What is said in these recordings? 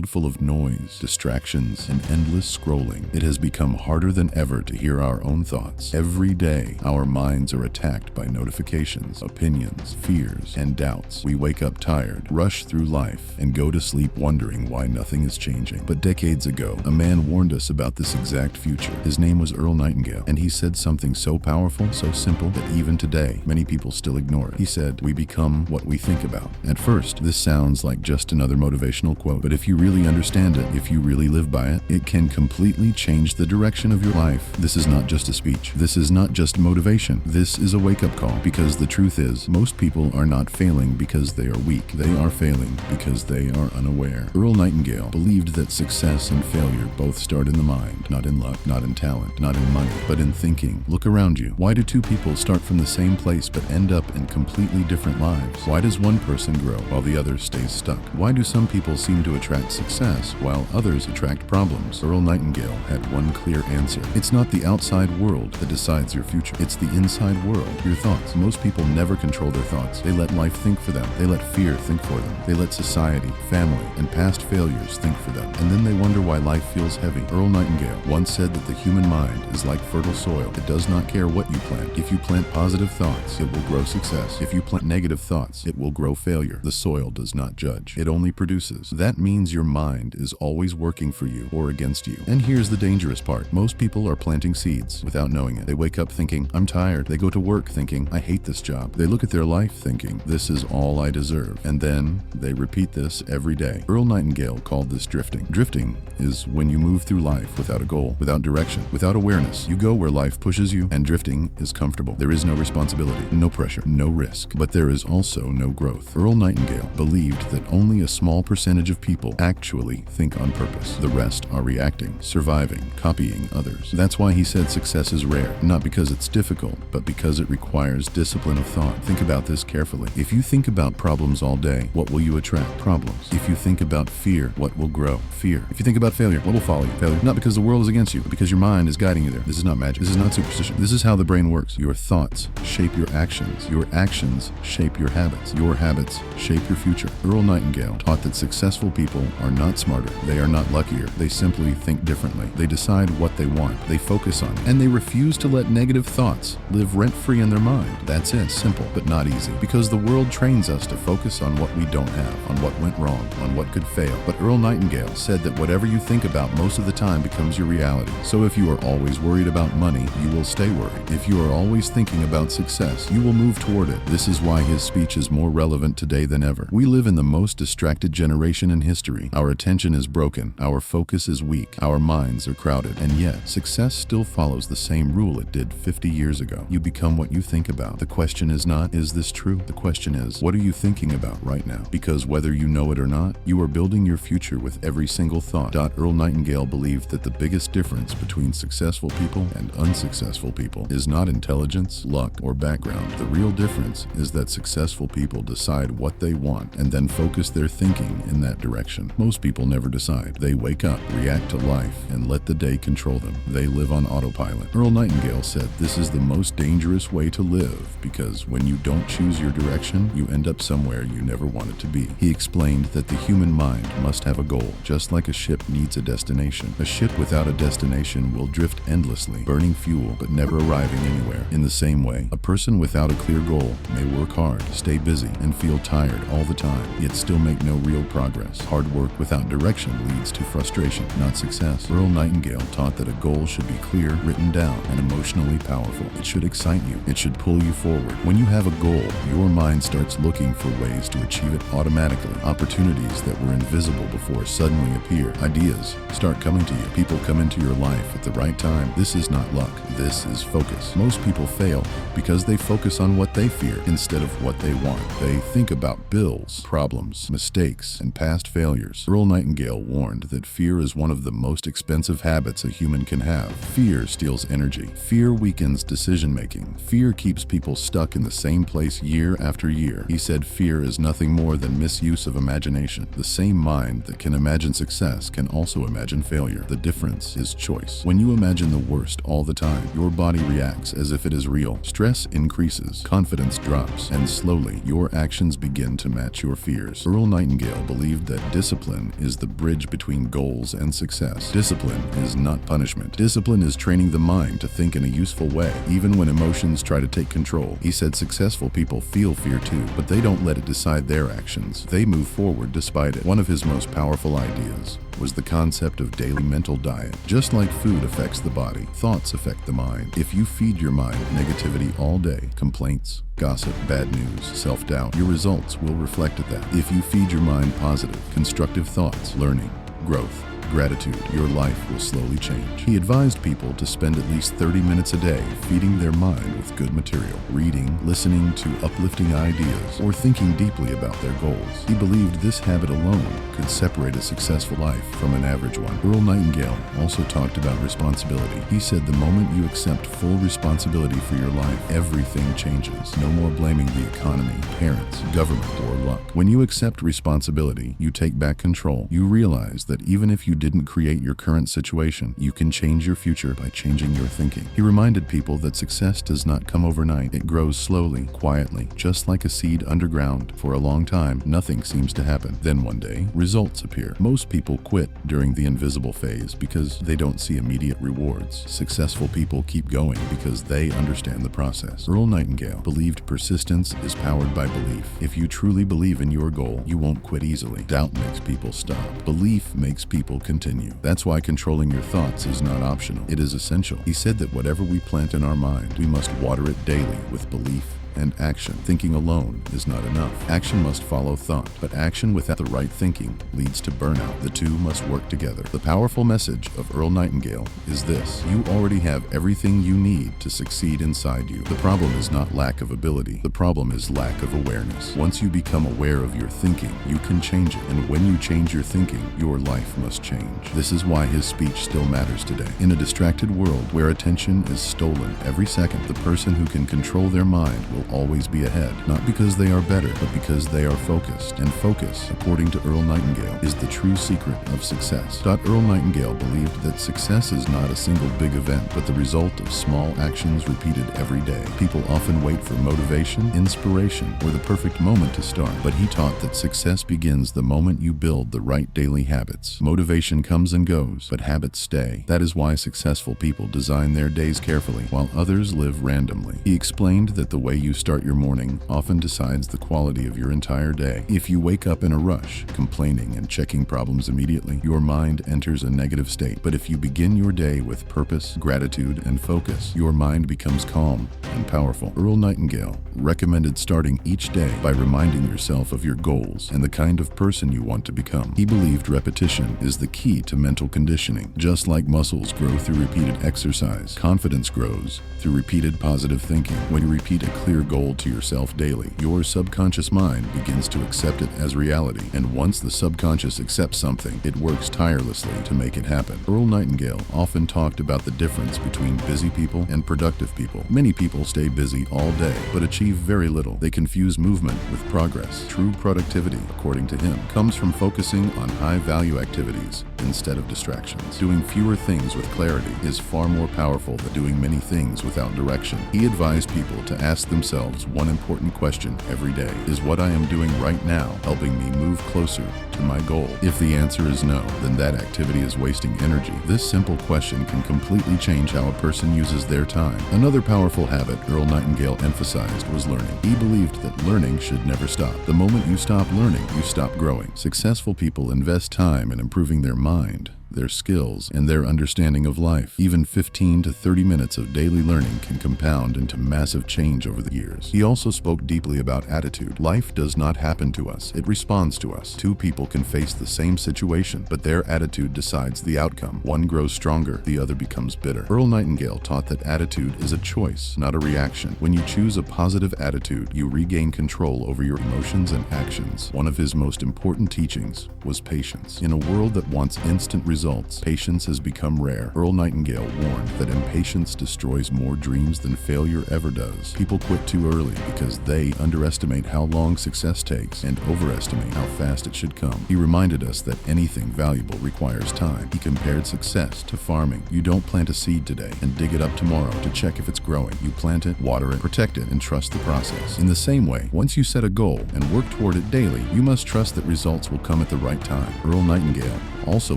world full of noise, distractions, and endless scrolling, it has become harder than ever to hear our own thoughts. Every day, our minds are attacked by notifications, opinions, fears, and doubts. We wake up tired, rush through life, and go to sleep wondering why nothing is changing. But decades ago, a man warned us about this exact future. His name was Earl Nightingale, and he said something so powerful, so simple, that even today, many people still ignore it. He said, "We become what we think about." At first, this sounds like just another motivational quote, but if you really understand it, if you really live by it, it can completely change the direction of your life. This is not just a speech. This is not just motivation. This is a wake-up call, because the truth is, most people are not failing because they are weak. They are failing because they are unaware. Earl Nightingale believed that success and failure both start in the mind, not in luck, not in talent, not in money, but in thinking. Look around you. Why do two people start from the same place but end up in completely different lives? Why does one person grow while the other stays stuck? Why do some people seem to attract success while others attract problems? Earl Nightingale had one clear answer. It's not the outside world that decides your future. It's the inside world, your thoughts. Most people never control their thoughts. They let life think for them. They let fear think for them. They let society, family, and past failures think for them. And then they wonder why life feels heavy. Earl Nightingale once said that the human mind is like fertile soil. It does not care what you plant. If you plant positive thoughts, it will grow success. If you plant negative thoughts, it will grow failure. The soil does not judge. It only produces. That means your mind is always working for you or against you. And here's the dangerous part. Most people are planting seeds without knowing it. They wake up thinking, "I'm tired." They go to work thinking, "I hate this job." They look at their life thinking, "This is all I deserve." And then they repeat this every day. Earl Nightingale called this drifting. Drifting is when you move through life without a goal, without direction, without awareness. You go where life pushes you, and drifting is comfortable. There is no responsibility, no pressure, no risk, but there is also no growth. Earl Nightingale believed that only a small percentage of people actually think on purpose. The rest are reacting, surviving, copying others. That's why he said success is rare, not because it's difficult, but because it requires discipline of thought. Think about this carefully. If you think about problems all day, what will you attract? Problems. If you think about fear, what will grow? Fear. If you think about failure, what will follow you? Failure. Not because the world is against you, but because your mind is guiding you there. This is not magic. This is not superstition. This is how the brain works. Your thoughts shape your actions. Your actions shape your habits. Your habits shape your future. Earl Nightingale taught that successful people are not smarter. They are not luckier. They simply think differently. They decide what they want. They focus on it. And they refuse to let negative thoughts live rent-free in their mind. That's it. Simple, but not easy. Because the world trains us to focus on what we don't have, on what went wrong, on what could fail. But Earl Nightingale said that whatever you think about most of the time becomes your reality. So if you are always worried about money, you will stay worried. If you are always thinking about success, you will move toward it. This is why his speech is more relevant today than ever. We live in the most distracted generation in history. Our attention is broken. Our focus is weak. Our minds are crowded. And yet, success still follows the same rule it did 50 years ago. You become what you think about. The question is not, is this true? The question is, what are you thinking about right now? Because whether you know it or not, you are building your future with every single thought. Earl Nightingale believed that the biggest difference between successful people and unsuccessful people is not intelligence, luck, or background. The real difference is that successful people decide what they want and then focus their thinking in that direction. Most people never decide. They wake up, react to life, and let the day control them. They live on autopilot. Earl Nightingale said this is the most dangerous way to live because when you don't choose your direction, you end up somewhere you never wanted to be. He explained that the human mind must have a goal, just like a ship needs a destination. A ship without a destination will drift endlessly, burning fuel but never arriving anywhere. In the same way, a person without a clear goal may work hard, stay busy, and feel tired all the time, yet still make no real progress. Hard work without direction leads to frustration, not success. Earl Nightingale taught that a goal should be clear, written down, and emotionally powerful. It should excite you. It should pull you forward. When you have a goal, your mind starts looking for ways to achieve it automatically. Opportunities that were invisible before suddenly appear. Ideas start coming to you. People come into your life at the right time. This is not luck. This is focus. Most people fail because they focus on what they fear instead of what they want. They think about bills, problems, mistakes, and past failures. Earl Nightingale warned that fear is one of the most expensive habits a human can have. Fear steals energy. Fear weakens decision-making. Fear keeps people stuck in the same place year after year. He said fear is nothing more than misuse of imagination. The same mind that can imagine success can also imagine failure. The difference is choice. When you imagine the worst all the time, your body reacts as if it is real. Stress increases, confidence drops, and slowly your actions begin to match your fears. Earl Nightingale believed that discipline Discipline is the bridge between goals and success. Discipline is not punishment. Discipline is training the mind to think in a useful way, even when emotions try to take control. He said successful people feel fear too, but they don't let it decide their actions. They move forward despite it. One of his most powerful ideas was the concept of daily mental diet. Just like food affects the body, thoughts affect the mind. If you feed your mind negativity all day, complaints, gossip, bad news, self-doubt, your results will reflect that. If you feed your mind positive, constructive thoughts, learning, growth, gratitude, your life will slowly change. He advised people to spend at least 30 minutes a day feeding their mind with good material, reading, listening to uplifting ideas, or thinking deeply about their goals. He believed this habit alone could separate a successful life from an average one. Earl Nightingale also talked about responsibility. He said the moment you accept full responsibility for your life, everything changes. No more blaming the economy, parents, government, or luck. When you accept responsibility, you take back control. You realize that even if you didn't create your current situation, you can change your future by changing your thinking. He reminded people that success does not come overnight. It grows slowly, quietly, just like a seed underground. For a long time, nothing seems to happen. Then one day, results appear. Most people quit during the invisible phase because they don't see immediate rewards. Successful people keep going because they understand the process. Earl Nightingale believed persistence is powered by belief. If you truly believe in your goal, you won't quit easily. Doubt makes people stop. Belief makes people continue. That's why controlling your thoughts is not optional. It is essential. He said that whatever we plant in our mind, we must water it daily with belief and action. Thinking alone is not enough. Action must follow thought, but action without the right thinking leads to burnout. The two must work together. The powerful message of Earl Nightingale is this: you already have everything you need to succeed inside you. The problem is not lack of ability. The problem is lack of awareness. Once you become aware of your thinking, you can change it. And when you change your thinking, your life must change. This is why his speech still matters today. In a distracted world where attention is stolen every second, the person who can control their mind will always be ahead, not because they are better, but because they are focused. And focus, according to Earl Nightingale, is the true secret of success. Earl Nightingale believed that success is not a single big event, but the result of small actions repeated every day. People often wait for motivation, inspiration, or the perfect moment to start, but he taught that success begins the moment you build the right daily habits. Motivation comes and goes, but habits stay. That is why successful people design their days carefully, while others live randomly. He explained that the way you start your morning often decides the quality of your entire day. If you wake up in a rush, complaining and checking problems immediately, your mind enters a negative state. But if you begin your day with purpose, gratitude, and focus, your mind becomes calm and powerful. Earl Nightingale recommended starting each day by reminding yourself of your goals and the kind of person you want to become. He believed repetition is the key to mental conditioning. Just like muscles grow through repeated exercise, confidence grows through repeated positive thinking. When you repeat a clear goal to yourself daily, your subconscious mind begins to accept it as reality. And once the subconscious accepts something, it works tirelessly to make it happen. Earl Nightingale often talked about the difference between busy people and productive people. Many people stay busy all day, but achieve very little. They confuse movement with progress. True productivity, according to him, comes from focusing on high-value activities instead of distractions. Doing fewer things with clarity is far more powerful than doing many things without direction. He advised people to ask themselves one important question every day: is what I am doing right now helping me move closer to my goal? If the answer is no, then that activity is wasting energy. This simple question can completely change how a person uses their time. Another powerful habit Earl Nightingale emphasized was learning. He believed that learning should never stop. The moment you stop learning, you stop growing. Successful people invest time in improving their mind, their skills, and their understanding of life. Even 15 to 30 minutes of daily learning can compound into massive change over the years. He also spoke deeply about attitude. Life does not happen to us, it responds to us. Two people can face the same situation, but their attitude decides the outcome. One grows stronger, the other becomes bitter. Earl Nightingale taught that attitude is a choice, not a reaction. When you choose a positive attitude, you regain control over your emotions and actions. One of his most important teachings was patience. In a world that wants instant results, results. Patience has become rare. Earl Nightingale warned that impatience destroys more dreams than failure ever does. People quit too early because they underestimate how long success takes and overestimate how fast it should come. He reminded us that anything valuable requires time. He compared success to farming. You don't plant a seed today and dig it up tomorrow to check if it's growing. You plant it, water it, protect it, and trust the process. In the same way, once you set a goal and work toward it daily, you must trust that results will come at the right time. Earl Nightingale also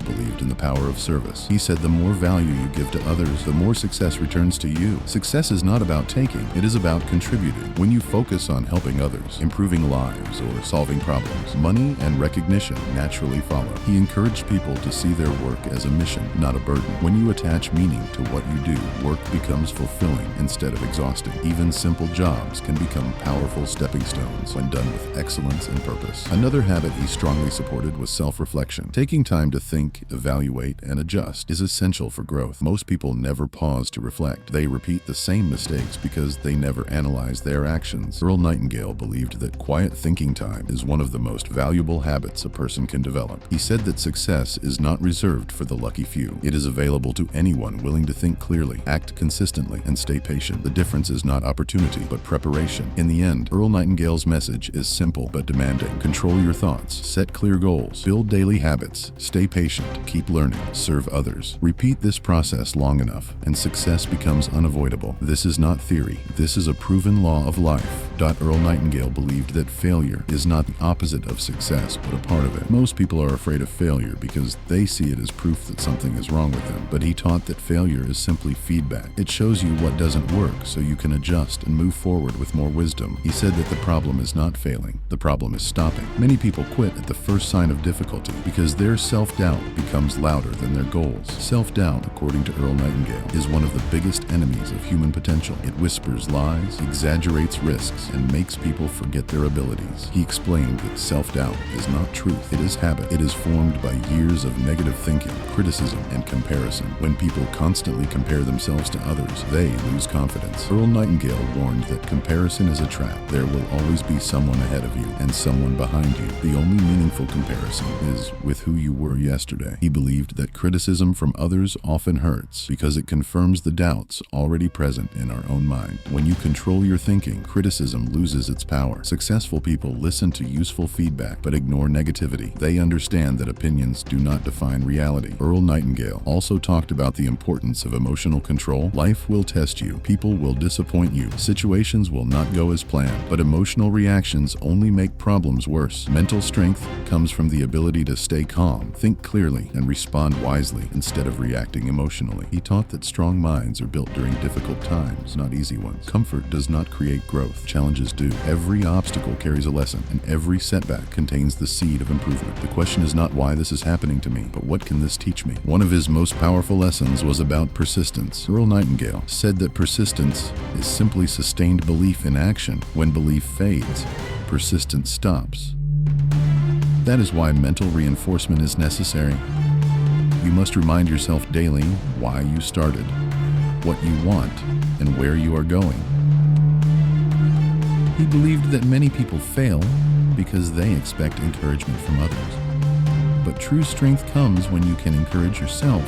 believed in the power of service. He said the more value you give to others, the more success returns to you. Success is not about taking, it is about contributing. When you focus on helping others, improving lives, or solving problems, money and recognition naturally follow. He encouraged people to see their work as a mission, not a burden. When you attach meaning to what you do, work becomes fulfilling instead of exhausting. Even simple jobs can become powerful stepping stones when done with excellence and purpose. Another habit he strongly supported was self-reflection. Taking time to think, evaluate, and adjust is essential for growth. Most people never pause to reflect. They repeat the same mistakes because they never analyze their actions. Earl Nightingale believed that quiet thinking time is one of the most valuable habits a person can develop. He said that success is not reserved for the lucky few. It is available to anyone willing to think clearly, act consistently, and stay patient. The difference is not opportunity, but preparation. In the end, Earl Nightingale's message is simple but demanding. Control your thoughts, set clear goals, build daily habits, stay patient, keep learning, serve others. Repeat this process long enough, and success becomes unavoidable. This is not theory. This is a proven law of life. Earl Nightingale believed that failure is not the opposite of success, but a part of it. Most people are afraid of failure because they see it as proof that something is wrong with them, but he taught that failure is simply feedback. It shows you what doesn't work so you can adjust and move forward with more wisdom. He said that the problem is not failing, the problem is stopping. Many people quit at the first sign of difficulty because their self-doubt becomes louder than their goals. Self-doubt, according to Earl Nightingale, is one of the biggest enemies of human potential. It whispers lies, exaggerates risks, and makes people forget their abilities. He explained that self-doubt is not truth, it is habit. It is formed by years of negative thinking, criticism, and comparison. When people constantly compare themselves to others, they lose confidence. Earl Nightingale warned that comparison is a trap. There will always be someone ahead of you and someone behind you. The only meaningful comparison is with who you were yesterday. He believed that criticism from others often hurts because it confirms the doubts already present in our own mind. When you control your thinking, criticism loses its power. Successful people listen to useful feedback but ignore negativity. They understand that opinions do not define reality. Earl Nightingale also talked about the importance of emotional control. Life will test you. People will disappoint you. Situations will not go as planned, but emotional reactions only make problems worse. Mental strength comes from the ability to stay calm, think clearly, and respond wisely instead of reacting emotionally. He taught that strong minds are built during difficult times, not easy ones. Comfort does not create growth. Challenges do. Every obstacle carries a lesson, and every setback contains the seed of improvement. The question is not why this is happening to me, but what can this teach me? One of his most powerful lessons was about persistence. Earl Nightingale said that persistence is simply sustained belief in action. When belief fades, persistence stops. That is why mental reinforcement is necessary. You must remind yourself daily why you started, what you want, and where you are going. He believed that many people fail because they expect encouragement from others. But true strength comes when you can encourage yourself.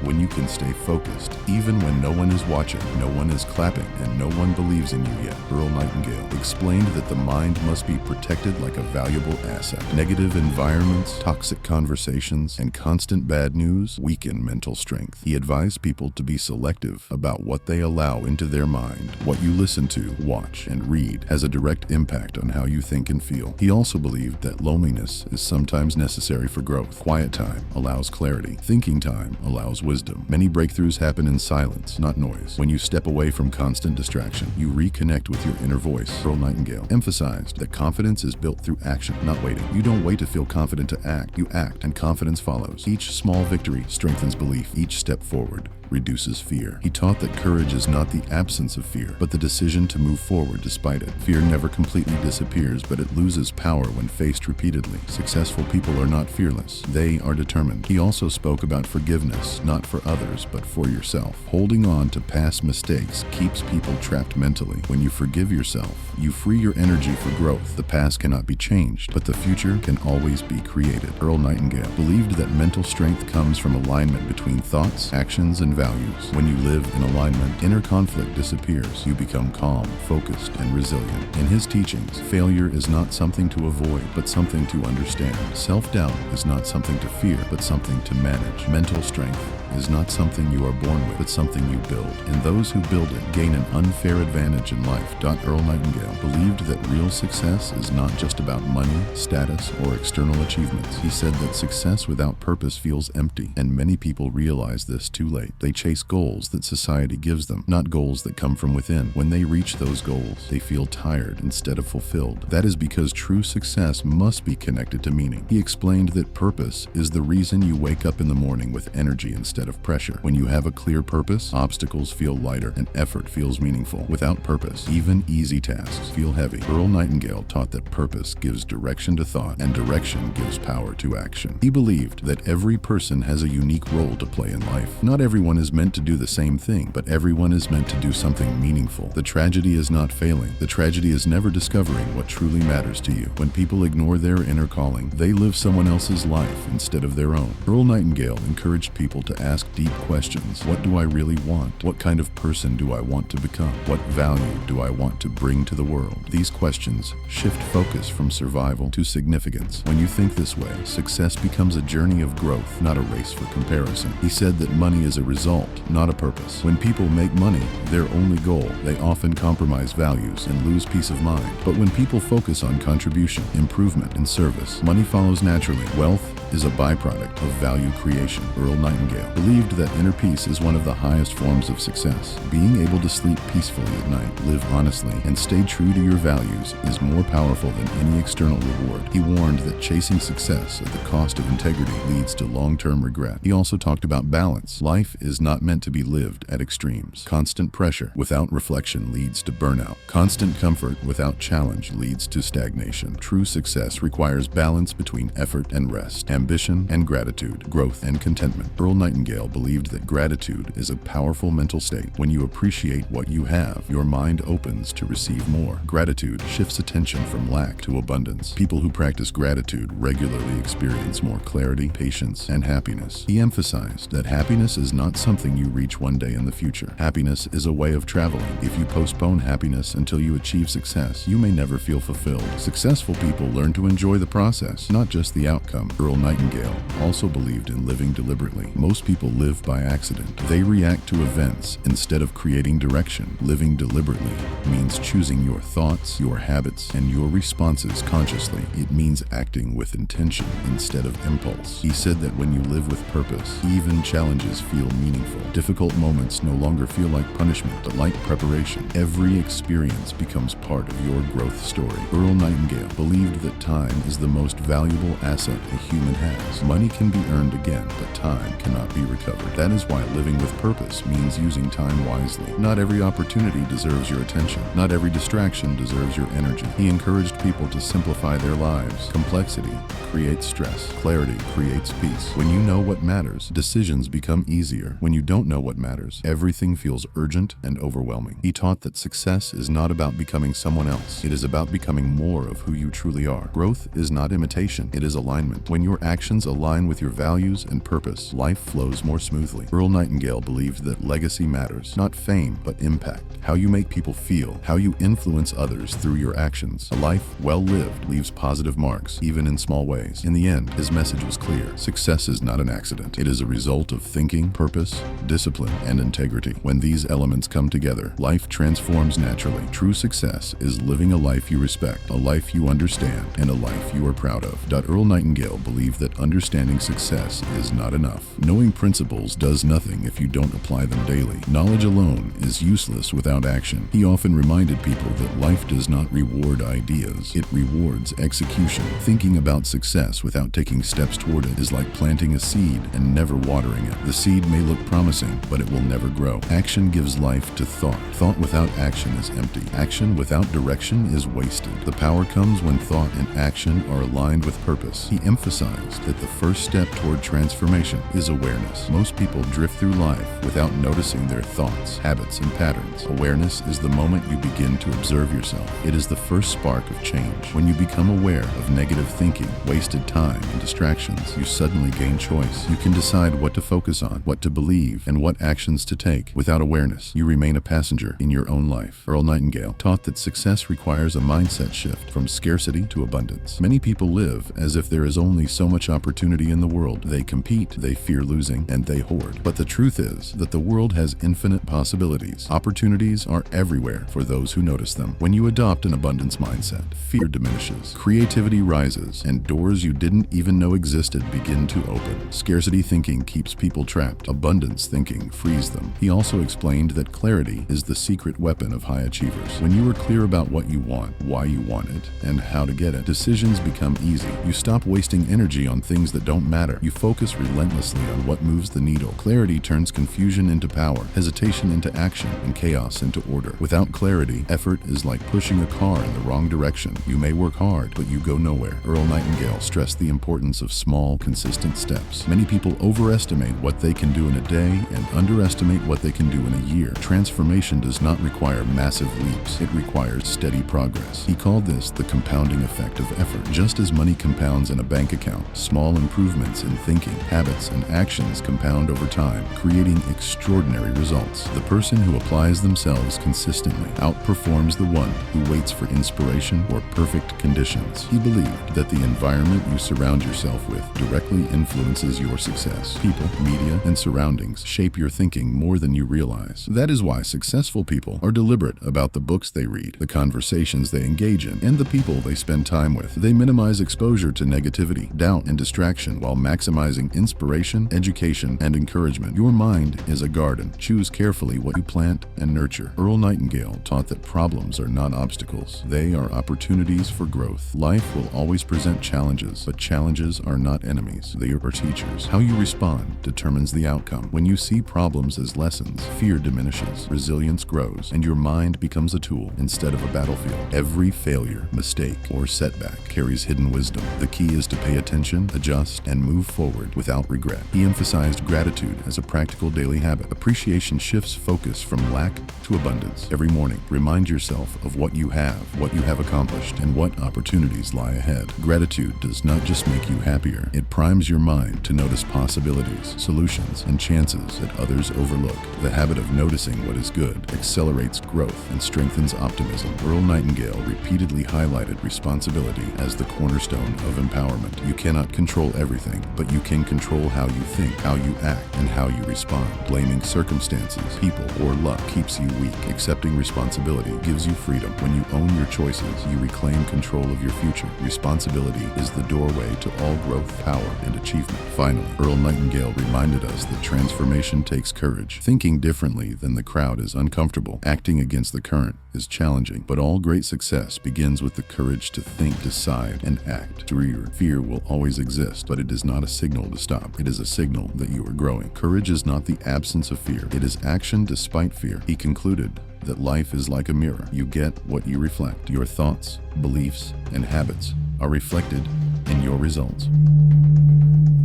When you can stay focused, even when no one is watching, no one is clapping, and no one believes in you yet. Earl Nightingale explained that the mind must be protected like a valuable asset. Negative environments, toxic conversations, and constant bad news weaken mental strength. He advised people to be selective about what they allow into their mind. What you listen to, watch, and read has a direct impact on how you think and feel. He also believed that loneliness is sometimes necessary for growth. Quiet time allows clarity. Thinking time allows wisdom. Many breakthroughs happen in silence, not noise. When you step away from constant distraction, you reconnect with your inner voice. Earl Nightingale emphasized that confidence is built through action, not waiting. You don't wait to feel confident to act. You act, and confidence follows. Each small victory strengthens belief. Each step forward reduces fear. He taught that courage is not the absence of fear, but the decision to move forward despite it. Fear never completely disappears, but it loses power when faced repeatedly. Successful people are not fearless. They are determined. He also spoke about forgiveness, not for others, but for yourself. Holding on to past mistakes keeps people trapped mentally. When you forgive yourself, you free your energy for growth. The past cannot be changed, but the future can always be created. Earl Nightingale believed that mental strength comes from alignment between thoughts, actions, and values. When you live in alignment, inner conflict disappears. You become calm, focused, and resilient. In his teachings, failure is not something to avoid, but something to understand. Self-doubt is not something to fear, but something to manage. Mental strength is not something you are born with, but something you build. And those who build it gain an unfair advantage in life. Earl Nightingale believed that real success is not just about money, status, or external achievements. He said that success without purpose feels empty, and many people realize this too late. They chase goals that society gives them, not goals that come from within. When they reach those goals, they feel tired instead of fulfilled. That is because true success must be connected to meaning. He explained that purpose is the reason you wake up in the morning with energy instead of pressure. When you have a clear purpose, obstacles feel lighter and effort feels meaningful. Without purpose, even easy tasks feel heavy. Earl Nightingale taught that purpose gives direction to thought, and direction gives power to action. He believed that every person has a unique role to play in life. Not everyone is meant to do the same thing, but everyone is meant to do something meaningful. The tragedy is not failing. The tragedy is never discovering what truly matters to you. When people ignore their inner calling, they live someone else's life instead of their own. Earl Nightingale encouraged people to ask deep questions. What do I really want? What kind of person do I want to become? What value do I want to bring to the world? These questions shift focus from survival to significance. When you think this way, success becomes a journey of growth, not a race for comparison. He said that money is a result, not a purpose. When people make money their only goal, they often compromise values and lose peace of mind. But when people focus on contribution, improvement, and service, money follows naturally. Wealth is a byproduct of value creation. Earl Nightingale believed that inner peace is one of the highest forms of success. Being able to sleep peacefully at night, live honestly, and stay true to your values is more powerful than any external reward. He warned that chasing success at the cost of integrity leads to long-term regret. He also talked about balance. Life is not meant to be lived at extremes. Constant pressure without reflection leads to burnout. Constant comfort without challenge leads to stagnation. True success requires balance between effort and rest, ambition and gratitude, growth and contentment. Earl Nightingale believed that gratitude is a powerful mental state. When you appreciate what you have, your mind opens to receive more. Gratitude shifts attention from lack to abundance. People who practice gratitude regularly experience more clarity, patience, and happiness. He emphasized that happiness is not something you reach one day in the future. Happiness is a way of traveling. If you postpone happiness until you achieve success, you may never feel fulfilled. Successful people learn to enjoy the process, not just the outcome. Earl Nightingale also believed in living deliberately. Most people live by accident. They react to events instead of creating direction. Living deliberately means choosing your thoughts, your habits, and your responses consciously. It means acting with intention instead of impulse. He said that when you live with purpose, even challenges feel meaningful. Difficult moments no longer feel like punishment, but like preparation. Every experience becomes part of your growth story. Earl Nightingale believed that time is the most valuable asset a human has. Money can be earned again, but time cannot be recovered. That is why living with purpose means using time wisely. Not every opportunity deserves your attention. Not every distraction deserves your energy. He encouraged people to simplify their lives. Complexity creates stress. Clarity creates peace. When you know what matters, decisions become easier. When you don't know what matters, everything feels urgent and overwhelming. He taught that success is not about becoming someone else. It is about becoming more of who you truly are. Growth is not imitation. It is alignment. When your actions align with your values and purpose, life flows more smoothly. Earl Nightingale believed that legacy matters, not fame, but impact. How you make people feel, how you influence others through your actions. A life well lived leaves positive marks, even in small ways. In the end, his message was clear. Success is not an accident. It is a result of thinking, purpose, discipline, and integrity. When these elements come together, life transforms naturally. True success is living a life you respect, a life you understand, and a life you are proud of. Earl Nightingale believed believe that understanding success is not enough. Knowing principles does nothing if you don't apply them daily. Knowledge alone is useless without action. He often reminded people that life does not reward ideas, it rewards execution. Thinking about success without taking steps toward it is like planting a seed and never watering it. The seed may look promising, but it will never grow. Action gives life to thought. Thought without action is empty. Action without direction is wasted. The power comes when thought and action are aligned with purpose. He emphasized that the first step toward transformation is awareness. Most people drift through life without noticing their thoughts, habits, and patterns. Awareness is the moment you begin to observe yourself. It is the first spark of change. When you become aware of negative thinking, wasted time, and distractions, you suddenly gain choice. You can decide what to focus on, what to believe, and what actions to take. Without awareness, you remain a passenger in your own life. Earl Nightingale taught that success requires a mindset shift from scarcity to abundance. Many people live as if there is only so much opportunity in the world. They compete, they fear losing, and they hoard. But the truth is that the world has infinite possibilities. Opportunities are everywhere for those who notice them. When you adopt an abundance mindset, fear diminishes, creativity rises, and doors you didn't even know existed begin to open. Scarcity thinking keeps people trapped. Abundance thinking frees them. He also explained that clarity is the secret weapon of high achievers. When you are clear about what you want, why you want it, and how to get it, decisions become easy. You stop wasting energy on things that don't matter. You focus relentlessly on what moves the needle. Clarity turns confusion into power, hesitation into action, and chaos into order. Without clarity, effort is like pushing a car in the wrong direction. You may work hard, but you go nowhere. Earl Nightingale stressed the importance of small, consistent steps. Many people overestimate what they can do in a day and underestimate what they can do in a year. Transformation does not require massive leaps. It requires steady progress. He called this the compounding effect of effort. Just as money compounds in a bank account, small improvements in thinking, habits, and actions compound over time, creating extraordinary results. The person who applies themselves consistently outperforms the one who waits for inspiration or perfect conditions. He believed that the environment you surround yourself with directly influences your success. People, media, and surroundings shape your thinking more than you realize. That is why successful people are deliberate about the books they read, the conversations they engage in, and the people they spend time with. They minimize exposure to negativity, doubt, and distraction while maximizing inspiration, education, and encouragement. Your mind is a garden. Choose carefully what you plant and nurture. Earl Nightingale taught that problems are not obstacles. They are opportunities for growth. Life will always present challenges, but challenges are not enemies. They are teachers. How you respond determines the outcome. When you see problems as lessons, fear diminishes, resilience grows, and your mind becomes a tool instead of a battlefield. Every failure, mistake, or setback carries hidden wisdom. The key is to pay attention, adjust, and move forward without regret. He emphasized gratitude as a practical daily habit. Appreciation shifts focus from lack to abundance. Every morning, remind yourself of what you have accomplished, and what opportunities lie ahead. Gratitude does not just make you happier, it primes your mind to notice possibilities, solutions, and chances that others overlook. The habit of noticing what is good accelerates growth and strengthens optimism. Earl Nightingale repeatedly highlighted responsibility as the cornerstone of empowerment. You cannot control everything, but you can control how you think, how you act, and how you respond. Blaming circumstances, people, or luck keeps you weak. Accepting responsibility gives you freedom. When you own your choices, you reclaim control of your future. Responsibility is the doorway to all growth, power, and achievement. Finally, Earl Nightingale reminded us that transformation takes courage. Thinking differently than the crowd is uncomfortable. Acting against the current is challenging, but all great success begins with the courage to think, decide, and act. Fear will always exist, but it is not a signal to stop. It is a signal that you are growing. Courage is not the absence of fear. It is action despite fear. He concluded that life is like a mirror. You get what you reflect. Your thoughts, beliefs, and habits are reflected in your results.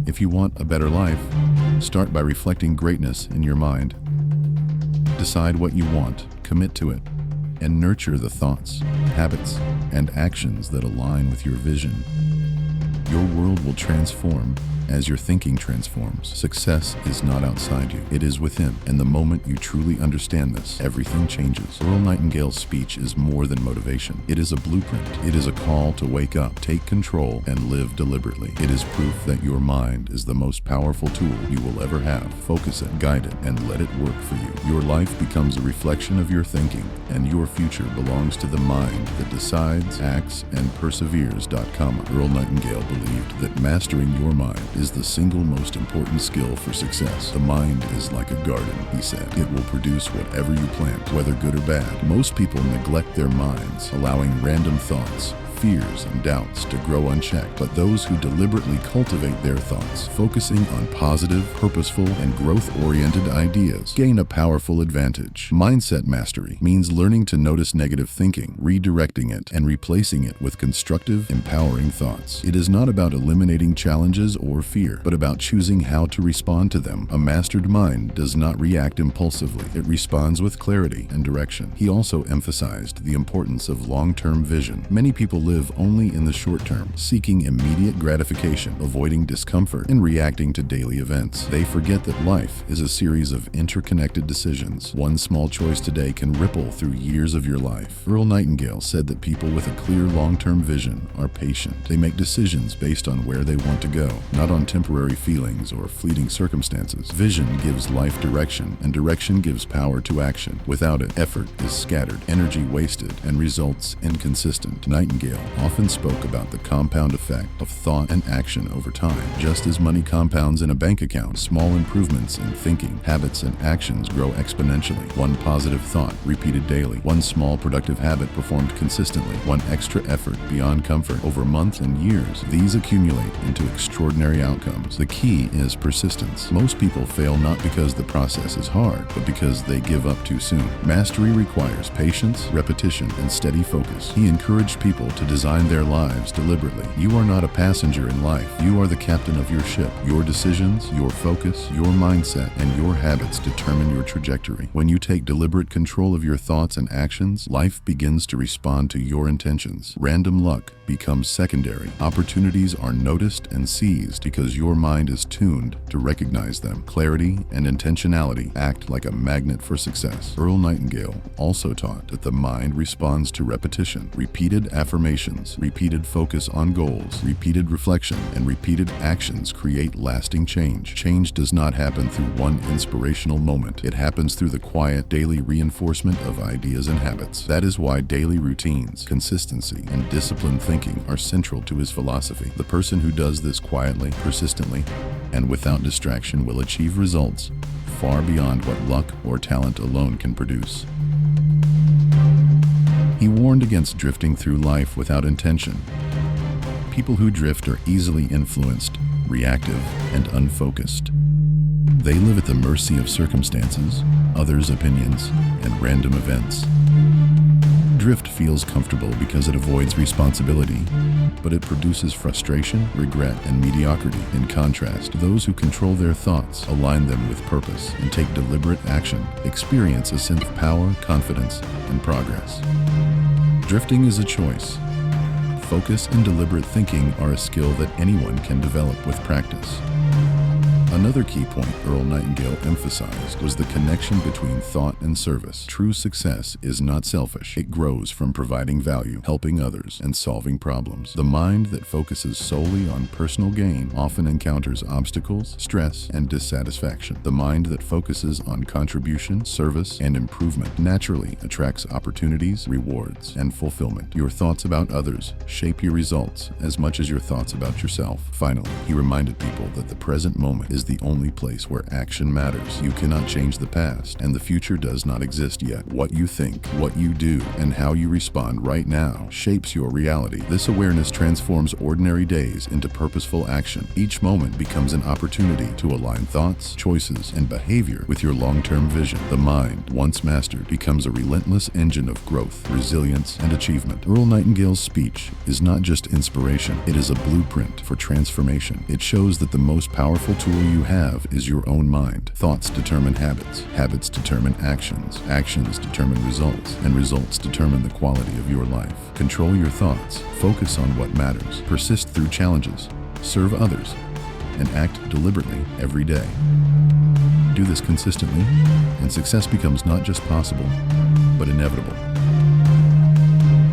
If you want a better life, start by reflecting greatness in your mind. Decide what you want, commit to it, and nurture the thoughts, habits, and actions that align with your vision. Your world will transform As your thinking transforms, success is not outside you, it is within. And the moment you truly understand this, everything changes. Earl Nightingale's speech is more than motivation. It is a blueprint. It is a call to wake up, take control, and live deliberately. It is proof that your mind is the most powerful tool you will ever have. Focus it, guide it, and let it work for you. Your life becomes a reflection of your thinking, and your future belongs to the mind that decides, acts, and perseveres. Earl Nightingale believed that mastering your mind is the single most important skill for success. The mind is like a garden, he said. It will produce whatever you plant, whether good or bad. Most people neglect their minds, allowing random thoughts, fears, and doubts to grow unchecked. But those who deliberately cultivate their thoughts, focusing on positive, purposeful, and growth-oriented ideas, gain a powerful advantage. Mindset mastery means learning to notice negative thinking, redirecting it, and replacing it with constructive, empowering thoughts. It is not about eliminating challenges or fear, but about choosing how to respond to them. A mastered mind does not react impulsively. It responds with clarity and direction. He also emphasized the importance of long-term vision. Many people live only in the short term, seeking immediate gratification, avoiding discomfort, and reacting to daily events. They forget that life is a series of interconnected decisions. One small choice today can ripple through years of your life. Earl Nightingale said that people with a clear long-term vision are patient. They make decisions based on where they want to go, not on temporary feelings or fleeting circumstances. Vision gives life direction, and direction gives power to action. Without it, effort is scattered, energy wasted, and results inconsistent. Nightingale often spoke about the compound effect of thought and action over time. Just as money compounds in a bank account, small improvements in thinking, habits, and actions grow exponentially. One positive thought, repeated daily, one small productive habit performed consistently, one extra effort beyond comfort over months and years. These accumulate into extraordinary outcomes. The key is persistence. Most people fail not because the process is hard, but because they give up too soon. Mastery requires patience, repetition, and steady focus. He encouraged people to design their lives deliberately. You are not a passenger in life. You are the captain of your ship. Your decisions, your focus, your mindset, and your habits determine your trajectory. When you take deliberate control of your thoughts and actions, life begins to respond to your intentions. Random luck becomes secondary. Opportunities are noticed and seized because your mind is tuned to recognize them. Clarity and intentionality act like a magnet for success. Earl Nightingale also taught that the mind responds to repetition. Repeated affirmations, repeated focus on goals, repeated reflection, and repeated actions create lasting change. Change does not happen through one inspirational moment. It happens through the quiet, daily reinforcement of ideas and habits. That is why daily routines, consistency, and disciplined thinking are central to his philosophy. The person who does this quietly, persistently, and without distraction will achieve results far beyond what luck or talent alone can produce. He warned against drifting through life without intention. People who drift are easily influenced, reactive, and unfocused. They live at the mercy of circumstances, others' opinions, and random events. Drift feels comfortable because it avoids responsibility, but it produces frustration, regret, and mediocrity. In contrast, those who control their thoughts, align them with purpose, and take deliberate action experience a sense of power, confidence, and progress. Drifting is a choice. Focus and deliberate thinking are a skill that anyone can develop with practice. Another key point Earl Nightingale emphasized was the connection between thought and service. True success is not selfish. It grows from providing value, helping others, and solving problems. The mind that focuses solely on personal gain often encounters obstacles, stress, and dissatisfaction. The mind that focuses on contribution, service, and improvement naturally attracts opportunities, rewards, and fulfillment. Your thoughts about others shape your results as much as your thoughts about yourself. Finally, he reminded people that the present moment is the only place where action matters. You cannot change the past, and the future does not exist yet. What you think, what you do, and how you respond right now shapes your reality. This awareness transforms ordinary days into purposeful action. Each moment becomes an opportunity to align thoughts, choices, and behavior with your long-term vision. The mind, once mastered, becomes a relentless engine of growth, resilience, and achievement. Earl Nightingale's speech is not just inspiration, it is a blueprint for transformation. It shows that the most powerful tool you have is your own mind. Thoughts determine habits, habits determine actions, actions determine results, and results determine the quality of your life. Control your thoughts, focus on what matters, persist through challenges, serve others, and act deliberately every day. Do this consistently, and success becomes not just possible, but inevitable.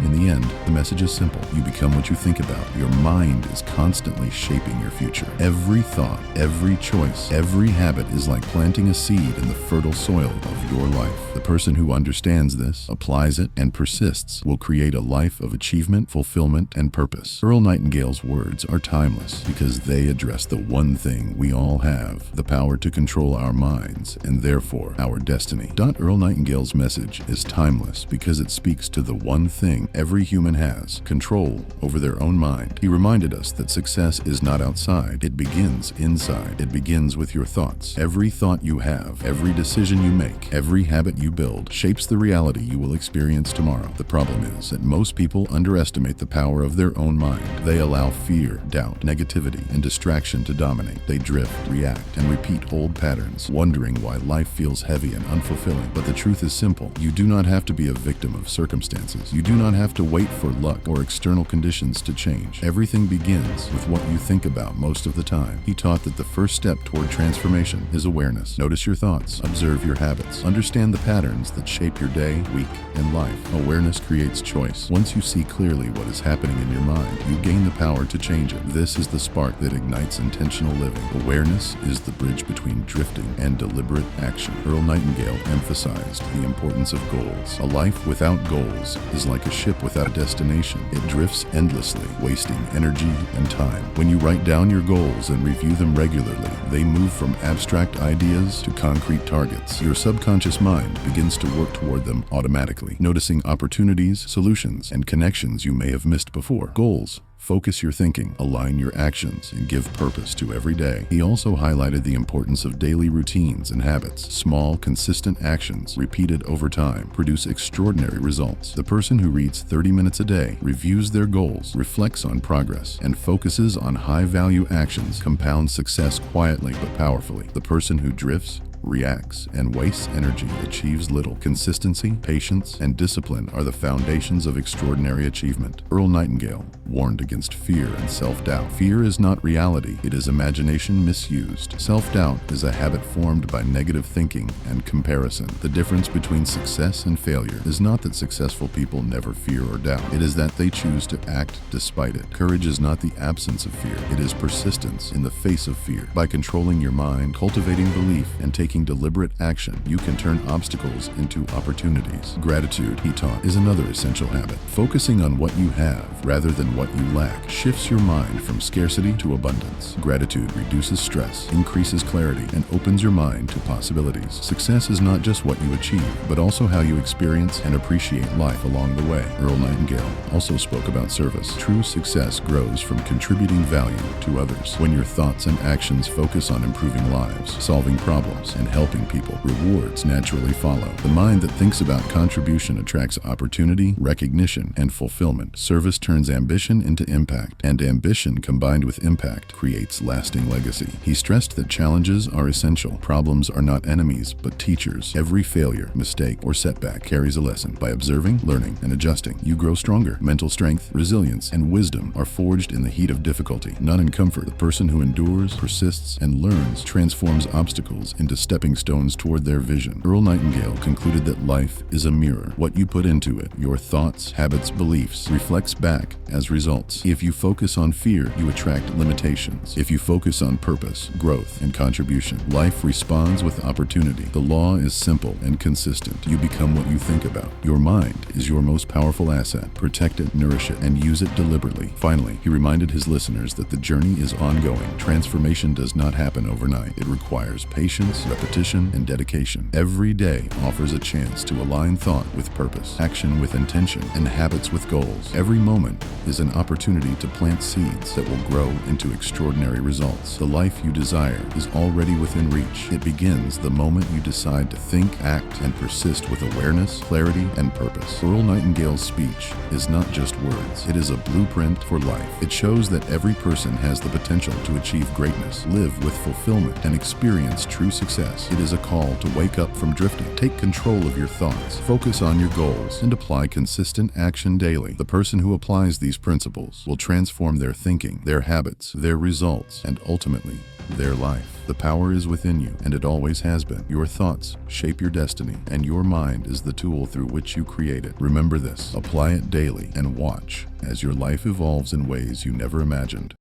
In the end, the message is simple. You become what you think about. Your mind is constantly shaping your future. Every thought, every choice, every habit is like planting a seed in the fertile soil of your life. The person who understands this, applies it, and persists will create a life of achievement, fulfillment, and purpose. Earl Nightingale's words are timeless because they address the one thing we all have, the power to control our minds and therefore our destiny. Earl Nightingale's message is timeless because it speaks to the one thing every human has, control over their own mind. He reminded us that success is not outside, it begins inside. It begins with your thoughts. Every thought you have, every decision you make, every habit you build shapes the reality you will experience tomorrow. The problem is that most people underestimate the power of their own mind. They allow fear, doubt, negativity, and distraction to dominate. They drift, react, and repeat old patterns, wondering why life feels heavy and unfulfilling. But the truth is simple. You do not have to be a victim of circumstances. You do not have to wait for luck or external conditions to change. Everything begins with what you think about most of the time. He taught that the first step toward transformation is awareness. Notice your thoughts, observe your habits, understand the patterns that shape your day, week, and life. Awareness creates choice. Once you see clearly what is happening in your mind, you gain the power to change it. This is the spark that ignites intentional living. Awareness is the bridge between drifting and deliberate action. Earl Nightingale emphasized the importance of goals. A life without goals is like a ship without a destination. It drifts endlessly, wasting energy and time. When you write down your goals and review them regularly, they move from abstract ideas to concrete targets. Your subconscious mind begins to work toward them automatically, noticing opportunities, solutions, and connections you may have missed before. Goals focus your thinking, align your actions, and give purpose to every day. He also highlighted the importance of daily routines and habits. Small, consistent actions, repeated over time, produce extraordinary results. The person who reads 30 minutes a day, reviews their goals, reflects on progress, and focuses on high-value actions compounds success quietly but powerfully. The person who drifts, reacts, and wastes energy achieves little. Consistency, patience, and discipline are the foundations of extraordinary achievement. Earl Nightingale warned against fear and self-doubt. Fear is not reality, it is imagination misused. Self-doubt is a habit formed by negative thinking and comparison. The difference between success and failure is not that successful people never fear or doubt. It is that they choose to act despite it. Courage is not the absence of fear, it is persistence in the face of fear. By controlling your mind, cultivating belief, and taking deliberate action, you can turn obstacles into opportunities. Gratitude, he taught, is another essential habit. Focusing on what you have rather than what you lack shifts your mind from scarcity to abundance. Gratitude reduces stress, increases clarity, and opens your mind to possibilities. Success is not just what you achieve, but also how you experience and appreciate life along the way. Earl Nightingale also spoke about service. True success grows from contributing value to others. When your thoughts and actions focus on improving lives, solving problems, and helping people, rewards naturally follow. The mind that thinks about contribution attracts opportunity, recognition, and fulfillment. Service turns ambition into impact, and ambition combined with impact creates lasting legacy. He stressed that challenges are essential. Problems are not enemies, but teachers. Every failure, mistake, or setback carries a lesson. By observing, learning, and adjusting, you grow stronger. Mental strength, resilience, and wisdom are forged in the heat of difficulty, not in comfort. The person who endures, persists, and learns transforms obstacles into stepping stones toward their vision. Earl Nightingale concluded that life is a mirror. What you put into it, your thoughts, habits, beliefs, reflects back as results. If you focus on fear, you attract limitations. If you focus on purpose, growth, and contribution, life responds with opportunity. The law is simple and consistent. You become what you think about. Your mind is your most powerful asset. Protect it, nourish it, and use it deliberately. Finally, he reminded his listeners that the journey is ongoing. Transformation does not happen overnight. It requires patience, repetition, and dedication. Every day offers a chance to align thought with purpose, action with intention, and habits with goals. Every moment is an opportunity to plant seeds that will grow into extraordinary results. The life you desire is already within reach. It begins the moment you decide to think, act, and persist with awareness, clarity, and purpose. Earl Nightingale's speech is not just words. It is a blueprint for life. It shows that every person has the potential to achieve greatness, live with fulfillment, and experience true success. It is a call to wake up from drifting. Take control of your thoughts, focus on your goals, and apply consistent action daily. The person who applies these principles will transform their thinking, their habits, their results, and ultimately their life. The power is within you, and it always has been. Your thoughts shape your destiny, and your mind is the tool through which you create it. Remember this, apply it daily, and watch as your life evolves in ways you never imagined.